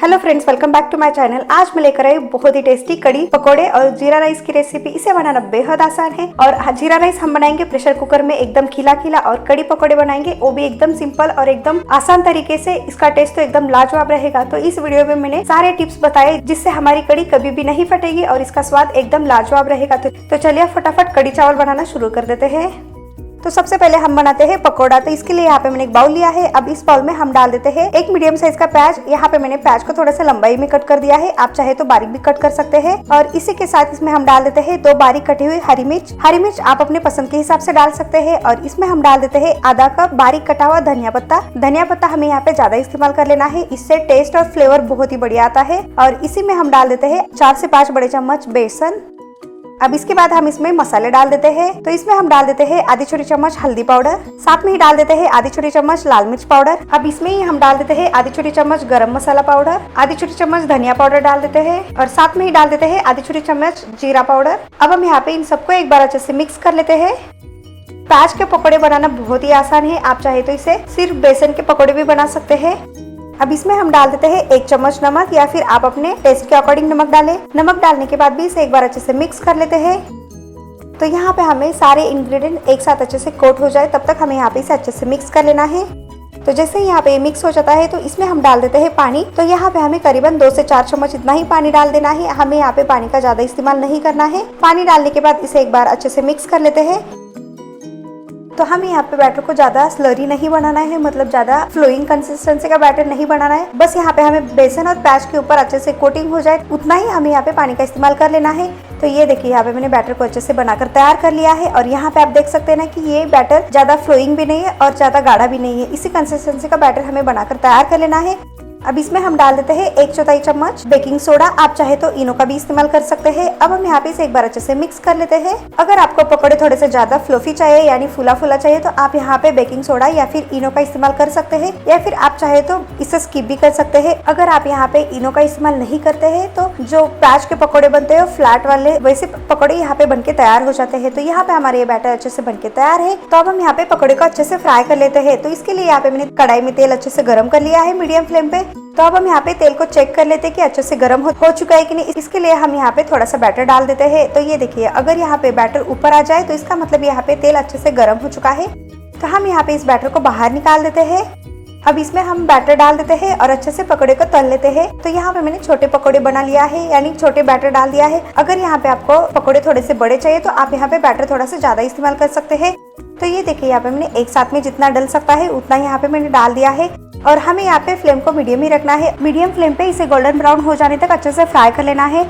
Hello friends, welcome back to my channel. आज मैं लेकर आई बहुत ही टेस्टी कड़ी पकोड़े और जीरा राइस की रेसिपी। इसे बनाना बेहद आसान है और जीरा राइस हम बनाएंगे प्रेशर कुकर में एकदम खिला खिला, और कड़ी पकोड़े बनाएंगे वो भी एकदम सिंपल और एकदम आसान तरीके से। इसका टेस्ट तो एकदम लाजवाब रहेगा। तो इस वीडियो में मैंने सारे टिप्स बताए जिससे हमारी कड़ी कभी भी नहीं फटेगी और इसका स्वाद एकदम लाजवाब रहेगा। तो चलिए फटाफट कड़ी चावल बनाना शुरू कर देते हैं। तो सबसे पहले हम बनाते हैं पकोड़ा। तो इसके लिए यहाँ पे मैंने एक बाउल लिया है। अब इस बाउल में हम डाल देते हैं एक मीडियम साइज का प्याज। यहाँ पे मैंने प्याज को थोड़ा सा लंबाई में कट कर दिया है, आप चाहे तो बारीक भी कट कर सकते हैं। और इसी के साथ इसमें हम डाल देते हैं 2 बारीक कटी हुई हरी मिर्च। हरी मिर्च आप अपने पसंद के हिसाब से डाल सकते हैं। और इसमें हम डाल देते हैं आधा कप बारीक कटा हुआ धनिया पत्ता। धनिया पत्ता हमें यहाँ पे ज्यादा इस्तेमाल कर लेना है, इससे टेस्ट और फ्लेवर बहुत ही बढ़िया आता है। और इसी में हम डाल देते हैं 4 से 5 बड़े चम्मच बेसन। अब इसके बाद हम इसमें मसाले डाल देते हैं। तो इसमें हम डाल देते हैं आधी छोटी चम्मच हल्दी पाउडर, साथ में ही डाल देते हैं आधी छोटी चम्मच लाल मिर्च पाउडर। अब इसमें ही हम डाल देते हैं आधी छोटी चम्मच गरम मसाला पाउडर, आधी छोटी चम्मच धनिया पाउडर डाल देते हैं और साथ में ही डाल देते हैं आधी छोटी चम्मच जीरा पाउडर। अब हम यहाँ पे इन सबको एक बार अच्छे से मिक्स कर लेते हैं। प्याज के पकौड़े बनाना बहुत ही आसान है, आप चाहे तो इसे सिर्फ बेसन के पकौड़े भी बना सकते हैं। अब इसमें हम डाल देते हैं 1 चम्मच नमक, या फिर आप अपने टेस्ट के अकॉर्डिंग नमक डालें। नमक डालने के बाद भी इसे एक बार अच्छे से मिक्स कर लेते हैं। तो यहाँ पे हमें सारे इंग्रेडिएंट एक साथ अच्छे से कोट हो जाए तब तक हमें यहाँ पे इसे अच्छे से मिक्स कर लेना है। तो जैसे ही यहाँ पे मिक्स हो जाता है तो इसमें हम डाल देते हैं पानी। तो यहाँ पे हमें करीबन 2 से 4 चम्मच इतना ही पानी डाल देना है, हमें यहाँ पे पानी का ज्यादा इस्तेमाल नहीं करना है। पानी डालने के बाद इसे एक बार अच्छे से मिक्स कर लेते हैं। तो हमें यहाँ पे बैटर को ज्यादा स्लरी नहीं बनाना है, मतलब ज्यादा फ्लोइंग कंसिस्टेंसी का बैटर नहीं बनाना है। बस यहाँ पे हमें बेसन और प्याज के ऊपर अच्छे से कोटिंग हो जाए उतना ही हमें यहाँ पे पानी का इस्तेमाल कर लेना है। तो ये देखिए यहाँ पे मैंने बैटर को अच्छे से बनाकर तैयार कर लिया है। और यहाँ पे आप देख सकते हैं ना कि ये बैटर ज्यादा फ्लोइंग भी नहीं है और ज्यादा गाढ़ा भी नहीं है। इसी कंसिस्टेंसी का बैटर हमें बनाकर तैयार कर लेना है। अब इसमें हम डाल देते हैं 1/4 चम्मच बेकिंग सोडा, आप चाहे तो इनो का भी इस्तेमाल कर सकते हैं। अब हम यहाँ पे इसे एक बार अच्छे से मिक्स कर लेते हैं। अगर आपको पकौड़े थोड़े से ज्यादा फ्लफी चाहिए यानी फूला फूला चाहिए तो आप यहाँ पे बेकिंग सोडा या फिर इनो का इस्तेमाल कर सकते हैं, या फिर आप चाहे तो इसे स्किप भी कर सकते हैं। अगर आप यहाँ पे इनो का इस्तेमाल नहीं करते हैं तो जो प्याज के पकौड़े बनते हैं फ्लैट वाले वैसे पकौड़े यहाँ पे बनके तैयार हो जाते हैं। तो यहाँ पे हमारे ये बैटर अच्छे से बनके तैयार है। तो अब हम यहाँ पे पकौड़े को अच्छे से फ्राई कर लेते हैं। तो इसके लिए यहाँ पे मैंने कढ़ाई में तेल अच्छे से गर्म कर लिया है मीडियम फ्लेम पे। तो अब हम यहाँ पे तेल को चेक कर लेते हैं कि अच्छे से गर्म हो चुका है कि नहीं। इसके लिए हम यहाँ पे थोड़ा सा बैटर डाल देते हैं। तो ये देखिए अगर यहाँ पे बैटर ऊपर आ जाए तो इसका मतलब यहाँ पे तेल अच्छे से गर्म हो चुका है। तो हम यहाँ पे इस बैटर को बाहर निकाल देते हैं। अब इसमें हम बैटर डाल देते हैं और अच्छे से पकौड़े को तल लेते हैं। तो यहाँ पे मैंने छोटे पकौड़े बना लिया है, यानी छोटे बैटर डाल दिया है। अगर यहाँ पे आपको पकौड़े थोड़े से बड़े चाहिए तो आप यहाँ पे बैटर थोड़ा सा ज्यादा इस्तेमाल कर सकते हैं। तो ये देखिए यहाँ पे मैंने एक साथ में जितना डल सकता है उतना यहाँ पे मैंने डाल दिया है। और हमें यहाँ पे फ्लेम को मीडियम ही रखना है। मीडियम फ्लेम पे इसे गोल्डन ब्राउन हो जाने तक अच्छे से फ्राई कर लेना है।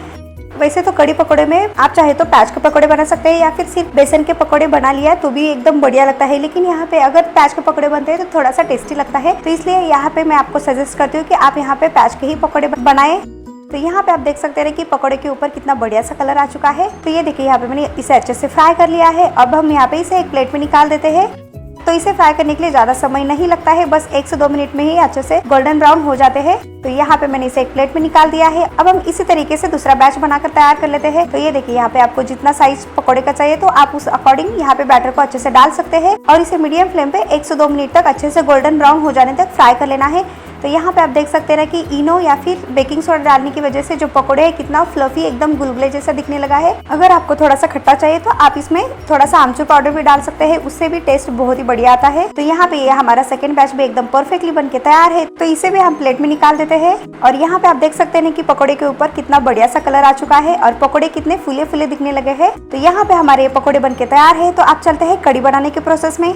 वैसे तो कड़ी पकोड़े में आप चाहे तो प्याज के पकोड़े बना सकते हैं या फिर सिर्फ बेसन के पकोड़े बना लिया तो भी एकदम बढ़िया लगता है। लेकिन यहाँ पे अगर प्याज के पकोड़े बनते हैं तो थोड़ा सा टेस्टी लगता है। तो इसलिए यहाँ पे मैं आपको सजेस्ट करती हूँ कि आप यहाँ पे प्याज के ही पकोड़े बनाएं। तो यहाँ पे आप देख सकते हैं कि पकोड़े के ऊपर कितना बढ़िया सा कलर आ चुका है। तो ये देखिए यहाँ पे मैंने इसे अच्छे से फ्राई कर लिया है। अब हम यहाँ पे इसे एक प्लेट में निकाल देते हैं। तो इसे फ्राई करने के लिए ज्यादा समय नहीं लगता है, बस 1 से 2 मिनट में ही अच्छे से गोल्डन ब्राउन हो जाते हैं। तो यहाँ पे मैंने इसे एक प्लेट में निकाल दिया है। अब हम इसी तरीके से दूसरा बैच बनाकर तैयार कर लेते हैं। तो ये देखिए यहाँ पे आपको जितना साइज पकौड़े का चाहिए तो आप उस अकॉर्डिंग यहाँ पे बैटर को अच्छे से डाल सकते हैं और इसे मीडियम फ्लेम पे 1 से 2 मिनट तक अच्छे से गोल्डन ब्राउन हो जाने तक फ्राई कर लेना है। तो यहाँ पे आप देख सकते हैं कि इनो या फिर बेकिंग सोडा डालने की वजह से जो पकोड़े है कितना फ्लफी एकदम गुलगुले जैसा दिखने लगा है। अगर आपको थोड़ा सा खट्टा चाहिए तो आप इसमें थोड़ा सा आमचूर पाउडर भी डाल सकते हैं, उससे भी टेस्ट बहुत ही बढ़िया आता है। तो यहाँ पे ये हमारा सेकंड बैच भी एकदम परफेक्टली बनके तैयार है। तो इसे भी हम प्लेट में निकाल देते हैं। और यहाँ पे आप देख सकते हैं कि पकोड़े के ऊपर कितना बढ़िया सा कलर आ चुका है और पकोड़े कितने फूले फूले दिखने लगे हैं। तो यहाँ पे हमारे ये पकोड़े बनके तैयार है। तो आप चलते हैं कड़ी बनाने के प्रोसेस में।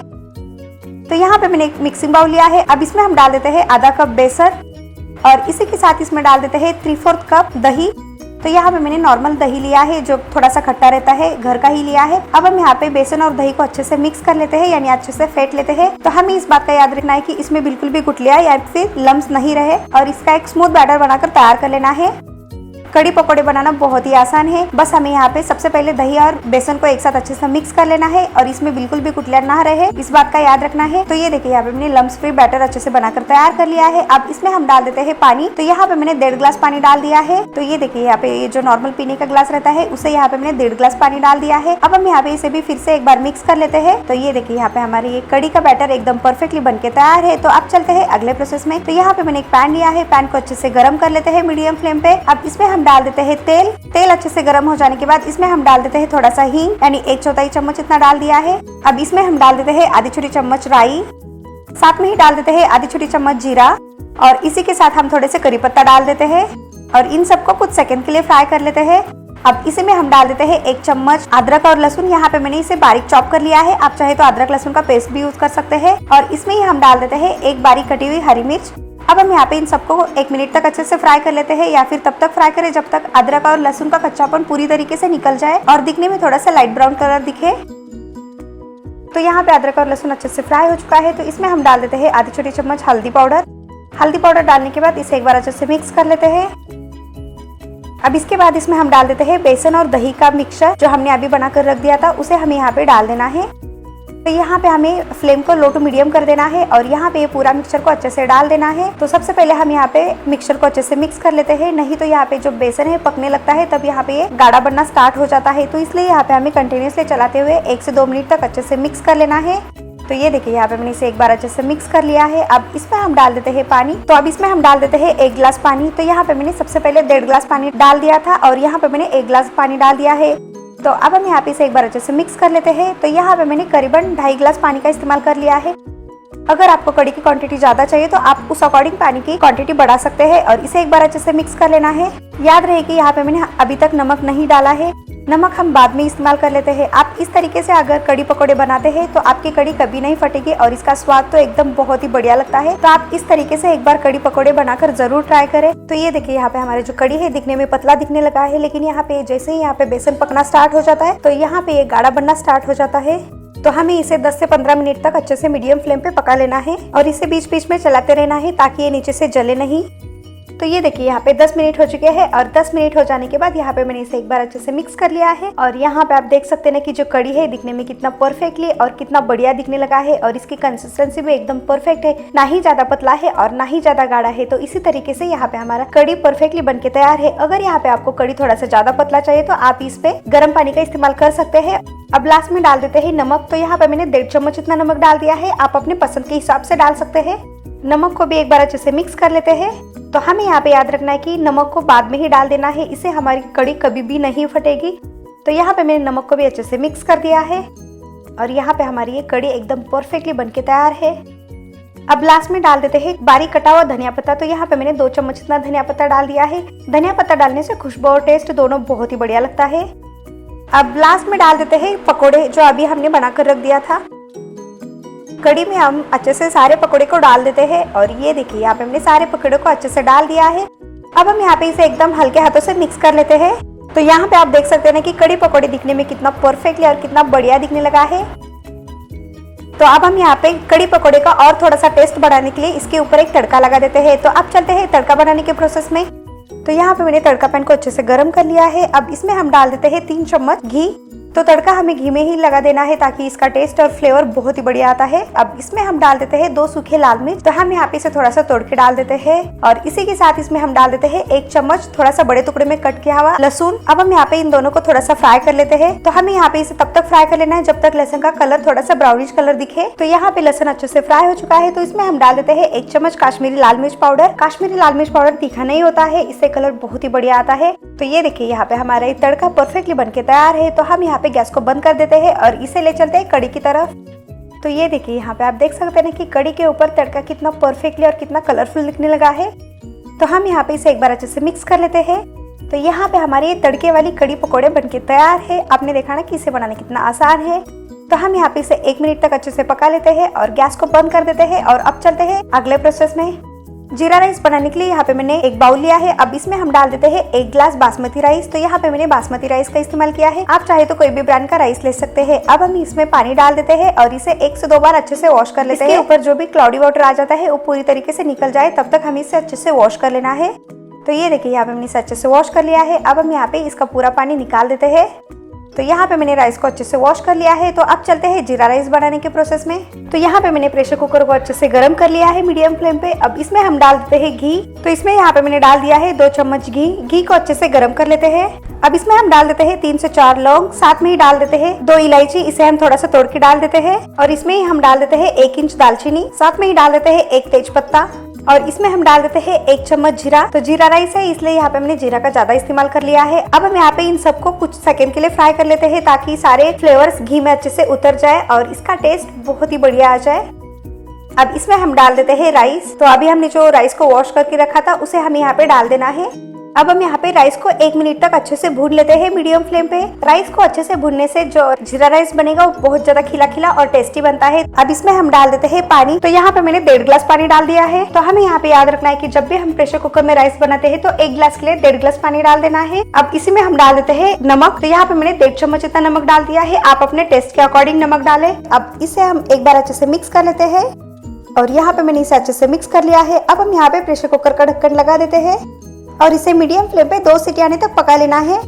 तो यहाँ पे मैंने एक मिक्सिंग बाउल लिया है। अब इसमें हम डाल देते हैं आधा कप बेसन और इसी के साथ इसमें डाल देते हैं 3/4 कप दही। तो यहाँ पे मैंने नॉर्मल दही लिया है जो थोड़ा सा खट्टा रहता है, घर का ही लिया है। अब हम यहाँ पे बेसन और दही को अच्छे से मिक्स कर लेते हैं, यानी अच्छे से फेंट लेते हैं। तो हमें इस बात का याद रखना है कि इसमें बिल्कुल भी गुठलियां या फिर लम्स नहीं रहे और इसका एक स्मूथ बैटर बनाकर तैयार कर लेना है। कड़ी पकोड़े बनाना बहुत ही आसान है। बस हमें यहाँ पे सबसे पहले दही और बेसन को एक साथ अच्छे से मिक्स कर लेना है और इसमें बिल्कुल भी गुठलियां ना रहे, इस बात का याद रखना है। तो ये देखिए यहाँ पे मैंने लम्स फ्री बैटर अच्छे से बनाकर तैयार कर लिया है। अब इसमें हम डाल देते हैं पानी। तो यहाँ पे मैंने 1.5 गिलास पानी डाल दिया है। तो ये देखिए यहाँ पे जो नॉर्मल पीने का ग्लास रहता है उसे यहाँ पे मैंने 1.5 गिलास पानी डाल दिया है। अब हम यहाँ पे इसे भी फिर से एक बार मिक्स कर लेते हैं। तो ये देखिए यहाँ पे हमारी ये कड़ी का बैटर एकदम परफेक्टली बनके तैयार है। तो अब चलते हैं अगले प्रोसेस में। तो यहाँ पे मैंने एक पैन लिया है, पैन को अच्छे से गर्म कर लेते हैं मीडियम फ्लेम पे। अब इसमें हम डाल देते हैं तेल। तेल अच्छे से गर्म हो जाने के बाद इसमें हम डाल देते हैं थोड़ा सा हींग, यानी 1/4 चम्मच इतना डाल दिया है। अब इसमें हम डाल देते हैं आधी छोटी चम्मच राई, साथ में ही डाल देते हैं आधी छोटी चम्मच जीरा और इसी के साथ हम थोड़े से करी पत्ता डाल देते हैं और इन सबको कुछ सेकंड के लिए फ्राई कर लेते हैं। अब इसी में हम डाल देते हैं 1 चम्मच अदरक और लहसुन। यहाँ पे मैंने इसे बारीक चॉप कर लिया है, आप चाहे तो अदरक लहसुन का पेस्ट भी यूज कर सकते हैं। और इसमें ही हम डाल देते हैं एक बारीक कटी हुई हरी मिर्च। अब हम यहाँ पे इन सबको 1 मिनट तक अच्छे से फ्राई कर लेते हैं, या फिर तब तक फ्राई करें जब तक अदरक और लहसुन का कच्चापन पूरी तरीके से निकल जाए और दिखने में थोड़ा सा लाइट ब्राउन कलर दिखे। तो यहाँ पे अदरक और लहसुन अच्छे से फ्राई हो चुका है। तो इसमें हम डाल देते हैं आधी छोटी चम्मच हल्दी पाउडर। हल्दी पाउडर डालने के बाद इसे एक बार अच्छे से मिक्स कर लेते हैं। अब इसके बाद इसमें हम डाल देते हैं बेसन और दही का मिक्सचर जो हमने अभी बनाकर रख दिया था, उसे हमें यहाँ पे डाल देना है। तो यहाँ पे हमें फ्लेम को लो टू मीडियम कर देना है और यहाँ पे ये पूरा मिक्सचर को अच्छे से डाल देना है। तो सबसे पहले हम यहाँ पे मिक्सचर को अच्छे से मिक्स कर लेते हैं, नहीं तो यहाँ पे जो बेसन है पकने लगता है, तब यहाँ पे ये गाढ़ा बनना स्टार्ट हो जाता है। तो इसलिए यहाँ पे हमें कंटिन्यूसली चलाते हुए 1 से 2 मिनट तक अच्छे से मिक्स कर लेना है। तो ये देखिए यहाँ पे मैंने इसे एक बार अच्छे से मिक्स कर लिया है। अब इसमें हम डाल देते हैं पानी। तो अब इसमें हम डाल देते हैं 1 गिलास पानी। तो यहाँ पे मैंने सबसे पहले 1.5 गिलास पानी डाल दिया था और यहाँ पे मैंने 1 गिलास पानी डाल दिया है। तो अब हम यहाँ पे इसे एक बार अच्छे से मिक्स कर लेते हैं। तो यहाँ पे मैंने करीबन 2.5 गिलास पानी का इस्तेमाल कर लिया है। अगर आपको कड़ी की क्वांटिटी ज्यादा चाहिए तो आप उस अकॉर्डिंग पानी की क्वांटिटी बढ़ा सकते हैं और इसे एक बार अच्छे से मिक्स कर लेना है। याद रहे कि यहाँ पे मैंने अभी तक नमक नहीं डाला है, नमक हम बाद में इस्तेमाल कर लेते हैं। आप इस तरीके से अगर कड़ी पकोड़े बनाते हैं तो आपकी कड़ी कभी नहीं फटेगी और इसका स्वाद तो एकदम बहुत ही बढ़िया लगता है। तो आप इस तरीके से एक बार कड़ी पकोड़े बनाकर जरूर ट्राई करें। तो ये देखिए यहाँ पे हमारे जो कड़ी है दिखने में पतला दिखने लगा है, लेकिन यहाँ पे जैसे ही यहाँ पे बेसन पकना स्टार्ट हो जाता है तो यहाँ पे ये गाढ़ा बनना स्टार्ट हो जाता है। तो हमें इसे 10 से 15 मिनट तक अच्छे से मीडियम फ्लेम पे पका लेना है और इसे बीच बीच में चलाते रहना है ताकि ये नीचे से जले नहीं। तो ये देखिए यहाँ पे 10 मिनट हो चुके हैं और 10 मिनट हो जाने के बाद यहाँ पे मैंने इसे एक बार अच्छे से मिक्स कर लिया है और यहाँ पे आप देख सकते हैं कि जो कड़ी है दिखने में कितना परफेक्टली और कितना बढ़िया दिखने लगा है और इसकी कंसिस्टेंसी भी एकदम परफेक्ट है, ना ही ज्यादा पतला है और ना ही ज्यादा गाढ़ा है। तो इसी तरीके से यहाँ पे हमारा कड़ी परफेक्टली बन के तैयार है। अगर यहाँ पे आपको कड़ी थोड़ा सा ज्यादा पतला चाहिए तो आप इस पे गर्म पानी का इस्तेमाल कर सकते हैं। अब लास्ट में डाल देते हैं नमक। तो यहाँ पे मैंने 1.5 चम्मच इतना नमक डाल दिया है, आप अपने पसंद के हिसाब से डाल सकते हैं। नमक को भी एक बार अच्छे से मिक्स कर लेते हैं। तो हमें यहाँ पे याद रखना है कि नमक को बाद में ही डाल देना है, इससे हमारी कड़ी कभी भी नहीं फटेगी। तो यहाँ पे मैंने नमक को भी अच्छे से मिक्स कर दिया है और यहाँ पे हमारी ये कड़ी एकदम परफेक्टली बनके तैयार है। अब लास्ट में डाल देते हैं बारीक कटा हुआ धनिया पत्ता। तो यहाँ पे मैंने 2 चम्मच इतना धनिया पत्ता डाल दिया है। धनिया पत्ता डालने से खुशबू और टेस्ट दोनों बहुत ही बढ़िया लगता है। अब लास्ट में डाल देते हैं पकोड़े जो अभी हमने बनाकर रख दिया था। कड़ी में हम अच्छे से सारे पकोड़े को डाल देते हैं और ये देखिए यहाँ पे हमने सारे पकोड़े को अच्छे से डाल दिया है। अब हम यहाँ पे इसे एकदम हल्के हाथों से मिक्स कर लेते हैं। तो यहाँ पे आप देख सकते हैं कि कड़ी पकोड़े दिखने में कितना परफेक्टली और कितना बढ़िया दिखने लगा है। तो अब हम यहाँ पे कड़ी पकोड़े का और थोड़ा सा टेस्ट बढ़ाने के लिए इसके ऊपर एक तड़का लगा देते हैं। तो अब चलते हैं तड़का बनाने के प्रोसेस में। तो यहाँ पे मैंने तड़का पैन को अच्छे से गर्म कर लिया है। अब इसमें हम डाल देते हैं 3 चम्मच घी। तो तड़का हमें घी में ही लगा देना है ताकि इसका टेस्ट और फ्लेवर बहुत ही बढ़िया आता है। अब इसमें हम डाल देते हैं 2 सूखे लाल मिर्च। तो हम यहाँ पे इसे थोड़ा सा तोड़ के डाल देते हैं और इसी के साथ इसमें हम डाल देते हैं 1 चम्मच थोड़ा सा बड़े टुकड़े में कट किया हुआ लहसुन। अब हम यहाँ पे इन दोनों को थोड़ा सा फ्राई कर लेते हैं। तो हमें यहाँ पे इसे तब तक फ्राई कर लेना है जब तक लहसुन का कलर थोड़ा सा ब्राउनिश कलर दिखे। तो यहाँ पे लहसुन अच्छे से फ्राई हो चुका है। तो इसमें हम डाल देते हैं 1 चम्मच काश्मीरी लाल मिर्च पाउडर। काश्मीरी लाल मिर्च पाउडर तीखा नहीं होता है, इससे कलर बहुत ही बढ़िया आता है। तो ये देखिए यहाँ पे हमारा ये तड़का परफेक्टली बनके तैयार है। तो हम यहाँ पे गैस को बंद कर देते हैं और इसे ले चलते हैं कड़ी की तरफ। तो ये देखिए यहाँ पे आप देख सकते हैं कि कड़ी के ऊपर तड़का कितना परफेक्टली और कितना कलरफुल दिखने लगा है। तो हम यहाँ पे इसे एक बार अच्छे से मिक्स कर लेते हैं। तो यहाँ पे हमारी ये तड़के वाली कड़ी पकोड़े बनके तैयार है। आपने देखा ना कि इसे बनाना कितना आसान है। तो हम यहाँ पे इसे 1 मिनट तक अच्छे से पका लेते हैं और गैस को बंद कर देते हैं। और अब चलते हैं अगले प्रोसेस में। जीरा राइस बनाने के लिए यहाँ पे मैंने एक बाउल लिया है। अब इसमें हम डाल देते हैं 1 गिलास बासमती राइस। तो यहाँ पे मैंने बासमती राइस का इस्तेमाल किया है, आप चाहे तो कोई भी ब्रांड का राइस ले सकते हैं। अब हम इसमें पानी डाल देते हैं और इसे 1 से 2 बार अच्छे से वॉश कर लेते हैं। ऊपर जो भी क्लाउडी वाटर आ जाता है वो पूरी तरीके से निकल जाए तब तक हमें इसे अच्छे से वॉश कर लेना है। तो ये देखिए यहाँ पे मैंने इसे अच्छे से वॉश कर लिया है। अब हम यहाँ पे इसका पूरा पानी निकाल देते हैं। तो यहाँ पे मैंने राइस को अच्छे से वॉश कर लिया है। तो अब चलते हैं जीरा राइस बनाने के प्रोसेस में। तो यहाँ पे मैंने प्रेशर कुकर को अच्छे से गर्म कर लिया है मीडियम फ्लेम पे। अब इसमें हम डाल देते हैं घी। तो इसमें यहाँ पे मैंने डाल दिया है 2 चम्मच घी। घी को अच्छे से गर्म कर लेते हैं। अब इसमें हम डाल देते हैं 3 से 4 लौंग, साथ में ही डाल देते हैं 2 इलायची, इसे हम थोड़ा सा तोड़ के डाल देते हैं। और इसमें ही हम डाल देते हैं 1 इंच दालचीनी, साथ में ही डाल देते हैं 1 तेज पत्ता। और इसमें हम डाल देते हैं 1 चम्मच जीरा। तो जीरा राइस है इसलिए यहाँ पे मैंने जीरा का ज्यादा इस्तेमाल कर लिया है। अब हम यहाँ पे इन सबको कुछ सेकंड के लिए फ्राई कर लेते हैं ताकि सारे फ्लेवर्स घी में अच्छे से उतर जाए और इसका टेस्ट बहुत ही बढ़िया आ जाए। अब इसमें हम डाल देते हैं राइस। तो अभी हमने जो राइस को वॉश करके रखा था उसे हम यहाँ पे डाल देना है। अब हम यहाँ पे राइस को 1 मिनट तक अच्छे से भून लेते हैं मीडियम फ्लेम पे। राइस को अच्छे से भूनने से जो जीरा राइस बनेगा वो बहुत ज्यादा खिला खिला और टेस्टी बनता है। अब इसमें हम डाल देते हैं पानी। तो यहाँ पे मैंने 1.5 गिलास पानी डाल दिया है। तो हमें यहाँ पे याद रखना है कि जब भी हम प्रेशर कुकर में राइस बनाते हैं तो 1 गिलास के लिए 1.5 गिलास पानी डाल देना है। अब इसी में हम डाल देते हैं नमक। तो यहाँ पे मैंने 1.5 चम्मच इतना नमक डाल दिया है। आप अपने टेस्ट के अकॉर्डिंग नमक डालें। अब इसे हम एक बार अच्छे से मिक्स कर लेते हैं। और यहाँ पे मैंने इसे अच्छे से मिक्स कर लिया है। अब हम यहाँ पे प्रेशर कुकर का ढक्कन लगा देते हैं और इसे मीडियम फ्लेम पे 2 सीटी आने तक पका लेना है।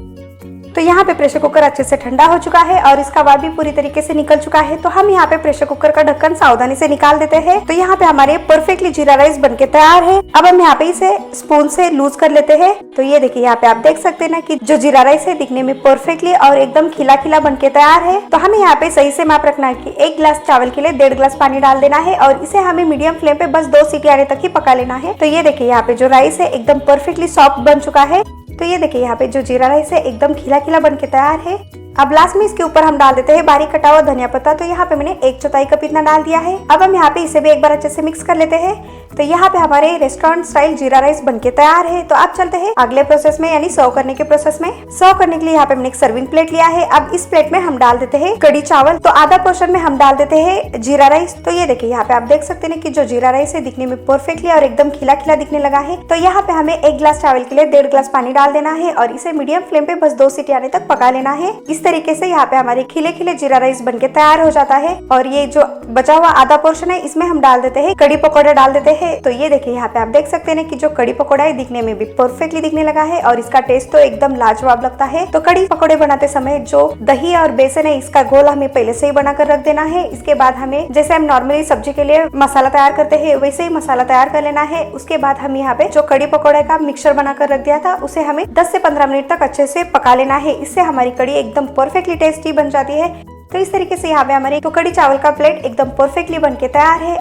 तो यहाँ पे प्रेशर कुकर अच्छे से ठंडा हो चुका है और इसका वार भी पूरी तरीके से निकल चुका है। तो हम यहाँ पे प्रेशर कुकर का ढक्कन सावधानी से निकाल देते हैं। तो यहाँ पे हमारे परफेक्टली जीरा राइस बनके तैयार है। अब हम यहाँ पे इसे स्पून से लूज कर लेते हैं। तो ये देखिए यहाँ पे आप देख सकते हैं ना कि जो जीरा राइस है दिखने में परफेक्टली और एकदम खिला खिला बनके तैयार है। तो हमें यहाँ पे सही से माप रखना है कि 1 गिलास चावल के लिए 1.5 गिलास पानी डाल देना है और इसे हमें मीडियम फ्लेम पे बस 2 सीटी आने तक ही पका लेना है। तो ये देखिए यहाँ पे जो राइस है एकदम परफेक्टली सॉफ्ट बन चुका है। तो ये देखिए यहाँ पे जो जीरा राइस है एकदम खिला खिला बनके तैयार है। अब लास्ट में इसके ऊपर हम डाल देते हैं बारीक कटा हुआ धनिया पत्ता। तो यहाँ पे मैंने 1/4 कप इतना डाल दिया है। अब हम यहाँ पे इसे भी एक बार अच्छे से मिक्स कर लेते हैं। तो यहाँ पे हमारे रेस्टोरेंट स्टाइल जीरा राइस बनके तैयार है। तो अब चलते हैं अगले प्रोसेस में यानी सर्व करने के प्रोसेस में। सर्व करने के लिए यहाँ पे मैंने एक सर्विंग प्लेट लिया है। अब इस प्लेट में हम डाल देते हैं कड़ी चावल। तो आधा पोर्शन में हम डाल देते हैं जीरा राइस। तो ये देखिए यहाँ पे आप देख सकते हैं कि जो जीरा राइस है दिखने में परफेक्टली और एकदम खिला खिला दिखने लगा है। तो यहाँ पे हमें 1 गिलास चावल के लिए 1.5 गिलास पानी डाल देना है और इसे मीडियम फ्लेम पे बस 2 सीटी आने तक पका लेना है। इस तरीके से यहाँ पे हमारे खिले खिले जीरा राइस बनके तैयार हो जाता है। और ये जो बचा हुआ आधा पोर्शन है इसमें हम डाल देते हैं कड़ी पकौड़े डाल देते हैं। तो ये देखिए यहाँ पे आप देख सकते हैं कि जो कड़ी पकौड़ा है दिखने में भी परफेक्टली दिखने लगा है और इसका टेस्ट तो एकदम लाजवाब लगता है। तो कड़ी पकौड़े बनाते समय जो दही और बेसन है इसका घोल हमें पहले से ही बनाकर रख देना है। इसके बाद हमें जैसे हम नॉर्मली सब्जी के लिए मसाला तैयार करते हैं वैसे ही मसाला तैयार कर लेना है। उसके बाद हम यहाँ पे जो कड़ी पकौड़े का मिक्सचर बनाकर रख दिया था उसे हमें 10 से 15 मिनट तक अच्छे से पका लेना है। इससे हमारी कड़ी एकदम परफेक्टली टेस्टी बन जाती है। तो इस तरीके से यहाँ पे हमारी तो कड़ी चावल का प्लेट एकदम परफेक्टली बनके तैयार है।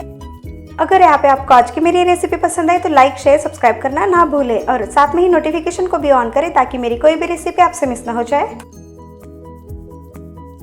अगर यहाँ पे आपको आज की मेरी रेसिपी पसंद आए तो लाइक शेयर सब्सक्राइब करना ना भूले और साथ में ही नोटिफिकेशन को भी ऑन करें ताकि मेरी कोई भी रेसिपी आपसे मिस ना हो जाए।